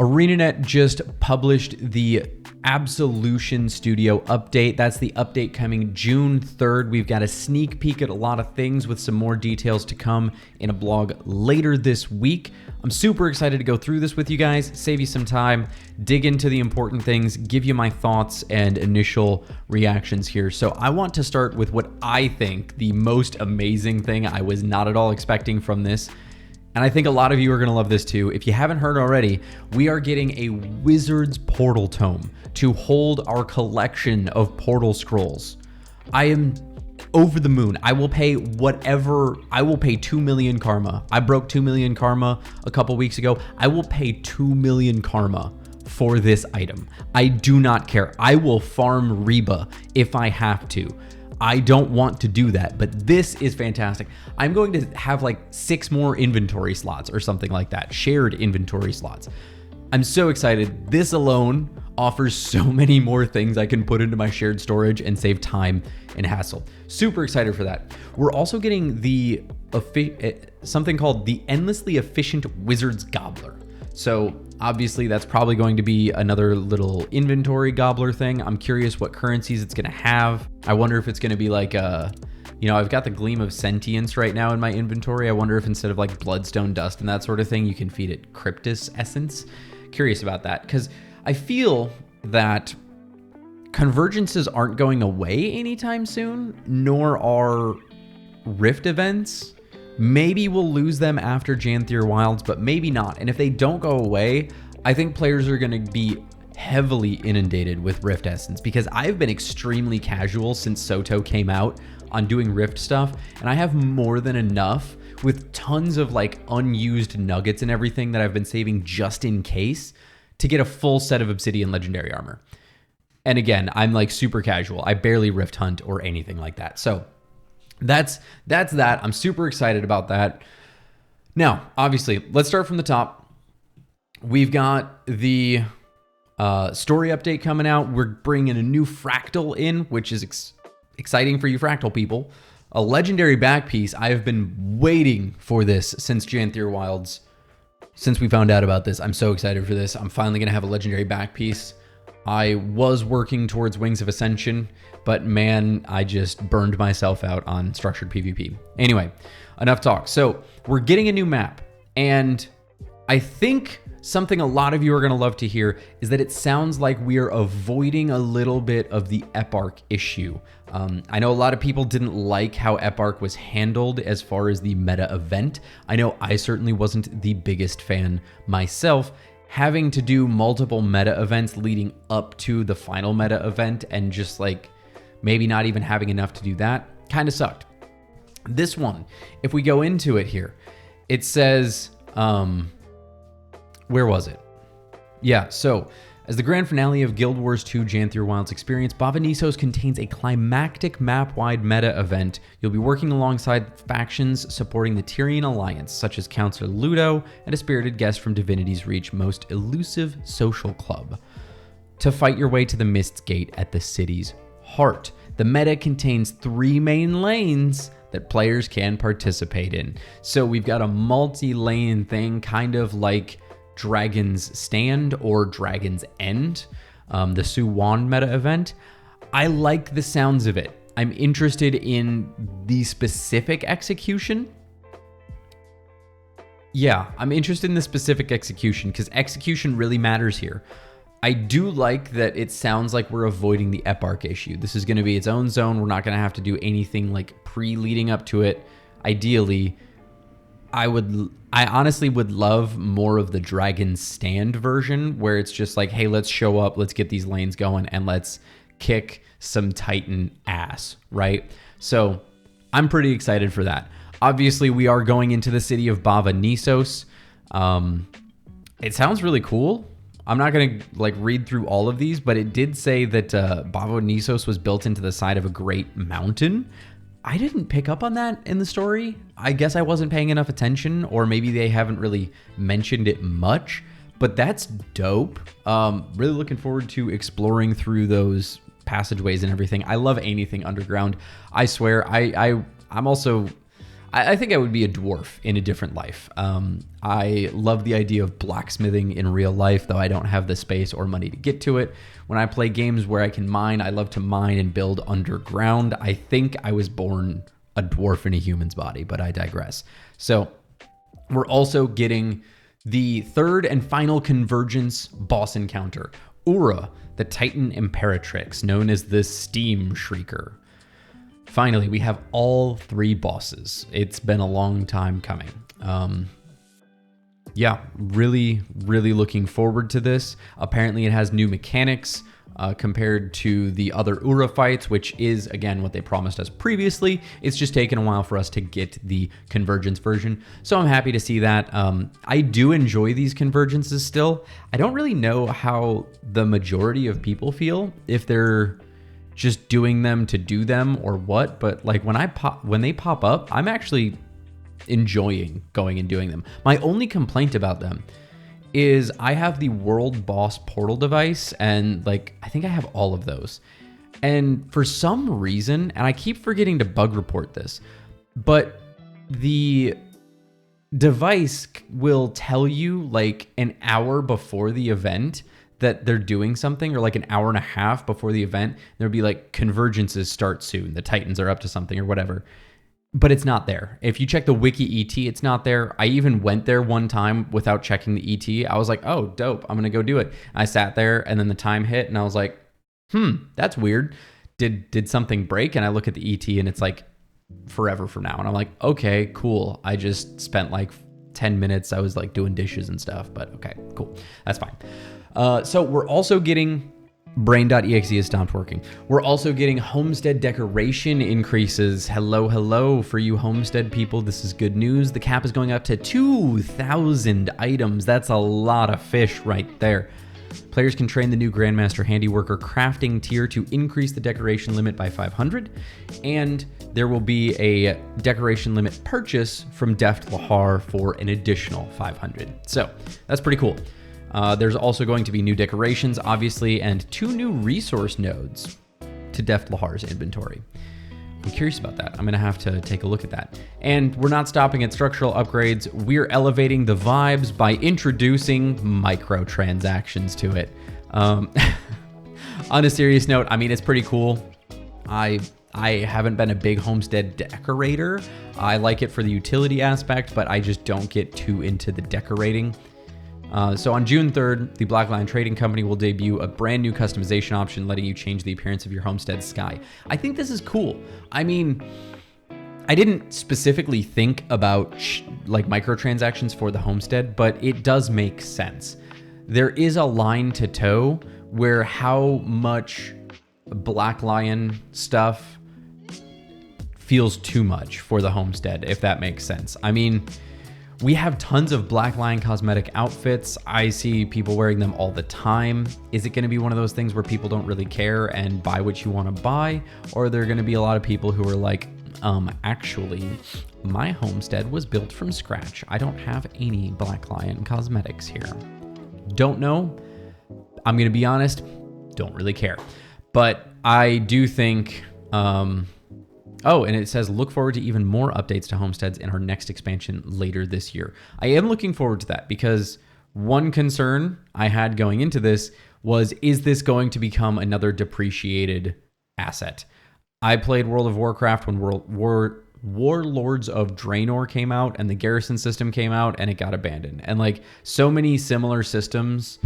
ArenaNet just published the Absolution Studio update. That's the update coming June 3rd. We've got a sneak peek at a lot of things with some more details to come in a blog later this week. I'm super excited to go through this with you guys, save you some time, dig into the important things, give you my thoughts and initial reactions here. So I want to start with what I think the most amazing thing I was not at all expecting from this. And I think a lot of you are going to love this too. If you haven't heard already, we are getting a Wizard's Portal Tome to hold our collection of Portal Scrolls. I am over the moon. I will pay whatever. I will pay 2 million karma. I broke 2 million karma a couple weeks ago. I will pay 2 million karma for this item. I do not care. I will farm Reba if I have to. I don't want to do that, but this is fantastic. I'm going to have like 6 more inventory slots or something like that, shared inventory slots. I'm so excited. This alone offers so many more things I can put into my shared storage and save time and hassle. Super excited for that. We're also getting the something called the Endlessly Efficient Wizard's Gobbler. So obviously that's probably going to be another little inventory gobbler thing. I'm curious what currencies it's going to have. I wonder if it's going to be like I've got the Gleam of Sentience right now in my inventory. I wonder if instead of like Bloodstone Dust and that sort of thing, you can feed it Cryptus Essence. Curious about that, because I feel that convergences aren't going away anytime soon, nor are Rift events. Maybe we'll lose them after Janthier Wilds, but maybe not. And if they don't go away, I think players are going to be heavily inundated with Rift Essence, because I've been extremely casual since Soto came out on doing Rift stuff, and I have more than enough with tons of like unused nuggets and everything that I've been saving just in case to get a full set of Obsidian Legendary Armor. And again, I'm like super casual. I barely Rift Hunt or anything like that. So that's that. I'm super excited about that. Now, obviously, let's start from the top. We've got the story update coming out. We're bringing a new Fractal in, which is exciting for you Fractal people. A legendary back piece. I have been waiting for this since Janthier Wilds. Since we found out about this, I'm so excited for this. I'm finally going to have a legendary back piece. I was working towards Wings of Ascension, but man, I just burned myself out on structured PvP. Anyway, enough talk. So we're getting a new map, and I think something a lot of you are going to love to hear is that it sounds like we are avoiding a little bit of the Eparch issue. I know a lot of people didn't like how Eparch was handled as far as the meta event. I know I certainly wasn't the biggest fan myself. Having to do multiple meta events leading up to the final meta event and just like maybe not even having enough to do that kind of sucked. This one, if we go into it here, it says, where was it? Yeah, so as the grand finale of Guild Wars 2 Janthier Wilds experience, Bava Nisos contains a climactic map-wide meta event. You'll be working alongside factions supporting the Tyrian Alliance, such as Counselor Ludo and a spirited guest from Divinity's Reach most elusive social club, to fight your way to the Mist's Gate at the city's heart. The meta contains 3 main lanes that players can participate in. So we've got a multi-lane thing, kind of like Dragon's Stand or Dragon's End, the Suwon meta event. I like the sounds of it. I'm interested in the specific execution. Yeah, I'm interested in the specific execution because execution really matters here. I do like that it sounds like we're avoiding the Eparch issue. This is going to be its own zone. We're not going to have to do anything like pre-leading up to it. Ideally, I honestly would love more of the Dragon's Stand version where it's just like, hey, let's show up, let's get these lanes going, and let's kick some Titan ass, right? So I'm pretty excited for that. Obviously, we are going into the city of Bava Nisos. It sounds really cool. I'm not going to like read through all of these, but it did say that Bava Nisos was built into the side of a great mountain. I didn't pick up on that in the story. I guess I wasn't paying enough attention, or maybe they haven't really mentioned it much, but that's dope. Really looking forward to exploring through those passageways and everything. I love anything underground. I swear, I'm I think I would be a dwarf in a different life. I love the idea of blacksmithing in real life, though I don't have the space or money to get to it. When I play games where I can mine, I love to mine and build underground. I think I was born a dwarf in a human's body, but I digress. So we're also getting the third and final Convergence boss encounter, Ura, the Titan Imperatrix, known as the Steam Shrieker. Finally, we have all 3 bosses. It's been a long time coming. Yeah, really looking forward to this. Apparently it has new mechanics compared to the other Ura fights, which is, again, what they promised us previously. It's just taken a while for us to get the Convergence version. So I'm happy to see that. I do enjoy these Convergences still. I don't really know how the majority of people feel, if they're just doing them to do them or what, but like when they pop up, I'm actually enjoying going and doing them. My only complaint about them is I have the world boss portal device, and like I think I have all of those, and for some reason, and I keep forgetting to bug report this, but the device will tell you like an hour before the event that they're doing something, or like an hour and a half before the event, there'll be like Convergences start soon. The Titans are up to something or whatever, but it's not there. If you check the wiki ET, it's not there. I even went there one time without checking the ET. I was like, oh, dope, I'm gonna go do it. I sat there and then the time hit and I was like, that's weird. Did something break? And I look at the ET and it's like forever from now. And I'm like, okay, cool. I just spent like 10 minutes. I was like doing dishes and stuff, but okay, cool. That's fine. So we're also getting brain.exe has stopped working. We're also getting homestead decoration increases. Hello for you homestead people. This is good news. The cap is going up to 2,000 items. That's a lot of fish right there. Players can train the new Grandmaster Handiworker crafting tier to increase the decoration limit by 500. And there will be a decoration limit purchase from Deft Lahar for an additional 500. So that's pretty cool. There's also going to be new decorations, obviously, and 2 new resource nodes to Deft Lahar's inventory. I'm curious about that. I'm going to have to take a look at that. And we're not stopping at structural upgrades. We're elevating the vibes by introducing microtransactions to it. On a serious note, I mean, it's pretty cool. I haven't been a big homestead decorator. I like it for the utility aspect, but I just don't get too into the decorating. So on June 3rd, the Black Lion Trading Company will debut a brand new customization option letting you change the appearance of your homestead sky. I think this is cool. I mean, I didn't specifically think about like microtransactions for the homestead, but it does make sense. There is a line to toe where how much Black Lion stuff feels too much for the homestead, if that makes sense. I mean, we have tons of Black Lion cosmetic outfits. I see people wearing them all the time. Is it going to be one of those things where people don't really care and buy what you want to buy? Or are there going to be a lot of people who are like, actually, my homestead was built from scratch. I don't have any Black Lion cosmetics here. Don't know. I'm going to be honest, don't really care. But I do think... Oh, and it says, look forward to even more updates to homesteads in our next expansion later this year. I am looking forward to that because one concern I had going into this was, is this going to become another depreciated asset? I played World of Warcraft when Warlords of Draenor came out and the garrison system came out and it got abandoned. And like so many similar systems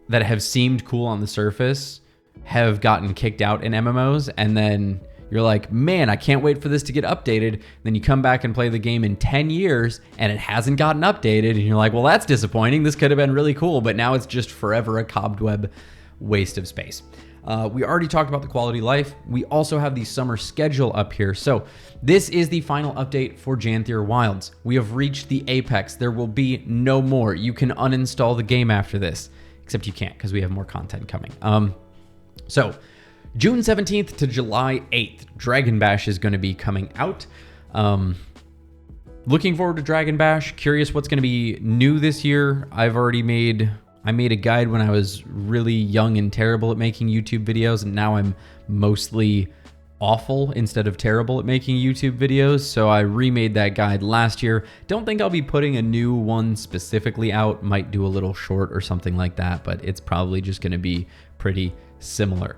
that have seemed cool on the surface have gotten kicked out in MMOs, and then you're like, man, I can't wait for this to get updated. Then you come back and play the game in 10 years and it hasn't gotten updated. And you're like, well, that's disappointing. This could have been really cool, but now it's just forever a cobweb waste of space. We already talked about the quality of life. We also have the summer schedule up here. So this is the final update for Janthier Wilds. We have reached the apex. There will be no more. You can uninstall the game after this, except you can't because we have more content coming. So June 17th to July 8th, Dragon Bash is going to be coming out. Looking forward to Dragon Bash. Curious what's going to be new this year. I made a guide when I was really young and terrible at making YouTube videos, and now I'm mostly awful instead of terrible at making YouTube videos, so I remade that guide last year. Don't think I'll be putting a new one specifically out. Might do a little short or something like that, but it's probably just going to be pretty similar.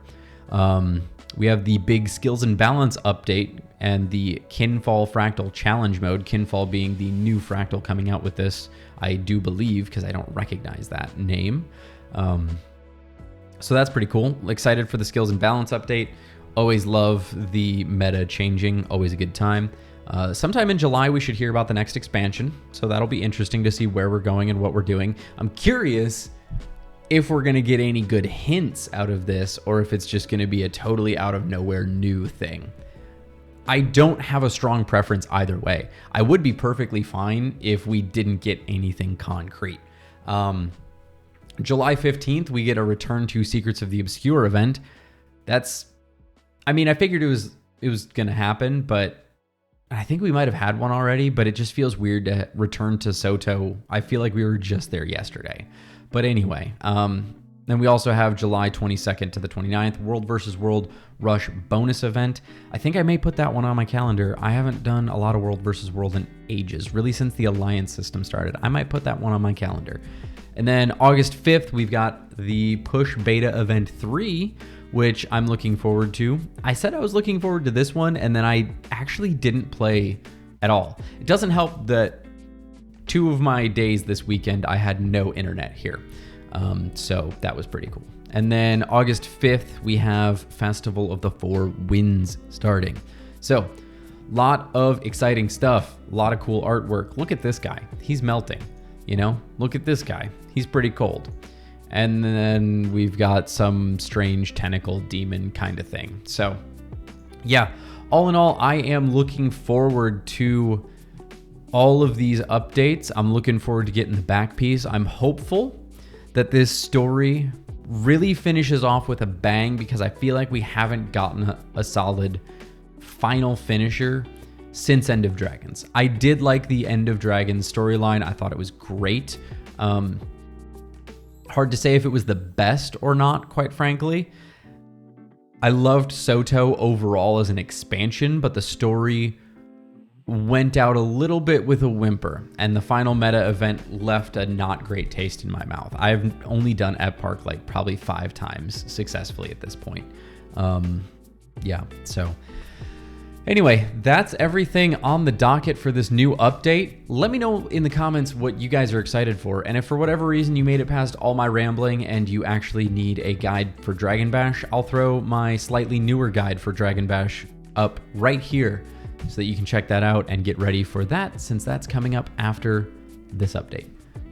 We have the big skills and balance update and the Kinfall Fractal Challenge mode, Kinfall being the new Fractal coming out with this, I do believe, because I don't recognize that name. So that's pretty cool. Excited for the skills and balance update. Always love the meta changing, always a good time. Sometime in July, we should hear about the next expansion, so that'll be interesting to see where we're going and what we're doing. I'm curious if we're going to get any good hints out of this, or if it's just going to be a totally out of nowhere new thing. I don't have a strong preference either way. I would be perfectly fine if we didn't get anything concrete. July 15th, we get a return to Secrets of the Obscure event. I mean, I figured it was going to happen, but I think we might have had one already, but it just feels weird to return to Soto. I feel like we were just there yesterday. But anyway, then we also have July 22nd to the 29th, World vs. World Rush bonus event. I think I may put that one on my calendar. I haven't done a lot of World vs. World in ages, really since the Alliance system started. I might put that one on my calendar. And then August 5th, we've got the Push Beta Event 3, which I'm looking forward to. I said I was looking forward to this one, and then I actually didn't play at all. It doesn't help that 2 of my days this weekend, I had no internet here. So that was pretty cool. And then August 5th, we have Festival of the Four Winds starting. So lot of exciting stuff, a lot of cool artwork. Look at this guy, he's melting, you know? Look at this guy, he's pretty cold. And then we've got some strange tentacle demon kind of thing. So yeah, all in all, I am looking forward to all of these updates. I'm looking forward to getting the back piece. I'm hopeful that this story really finishes off with a bang, because I feel like we haven't gotten a solid final finisher since End of Dragons. I did like the End of Dragons storyline. I thought it was great. Hard to say if it was the best or not, quite frankly. I loved Soto overall as an expansion, but the story went out a little bit with a whimper, and the final meta event left a not great taste in my mouth. I've only done Ep Park like probably 5 times successfully at this point. Yeah, so anyway, that's everything on the docket for this new update. Let me know in the comments what you guys are excited for, and if for whatever reason you made it past all my rambling and you actually need a guide for Dragon Bash, I'll throw my slightly newer guide for Dragon Bash up right here, so that you can check that out and get ready for that, since that's coming up after this update.